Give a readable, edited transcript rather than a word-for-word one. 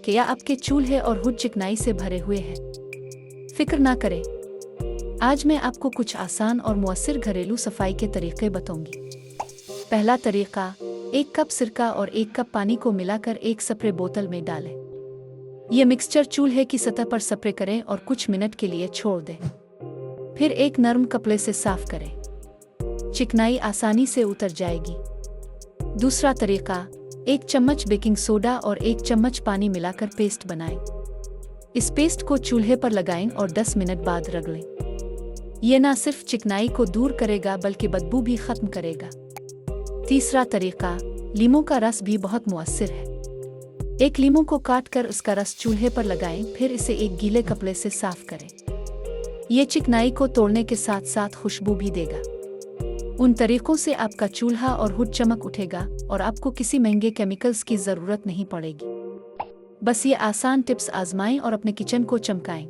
क्या आपके चूल्हे और हुड चिकनाई से भरे हुए हैं? फिक्र ना करें, आज मैं आपको कुछ आसान और मुअस्सिर घरेलू सफाई के तरीके बताऊंगी। पहला तरीका, 1 कप सिरका और 1 कप पानी को मिलाकर एक स्प्रे बोतल में डालें। ये मिक्सचर चूल्हे की सतह पर स्प्रे करें और कुछ मिनट के लिए छोड़ दें। फिर एक नरम कपड़े से साफ करें, चिकनाई आसानी से उतर जाएगी। दूसरा तरीका, 1 चम्मच बेकिंग सोडा और 1 चम्मच पानी मिलाकर पेस्ट बनाएं। इस पेस्ट को चूल्हे पर लगाएं और 10 मिनट बाद रगड़ लें। ये न सिर्फ चिकनाई को दूर करेगा बल्कि बदबू भी खत्म करेगा। तीसरा तरीका, लीमू का रस भी बहुत मुअस्सिर है। 1 लीमू को काट कर उसका रस चूल्हे पर लगाएं, फिर इसे एक गीले कपड़े से साफ करें। ये चिकनाई को तोड़ने के साथ साथ खुशबू भी देगा। उन तरीकों से आपका चूल्हा और हुड चमक उठेगा और आपको किसी महंगे केमिकल्स की ज़रूरत नहीं पड़ेगी। बस ये आसान टिप्स आजमाएं और अपने किचन को चमकाएं।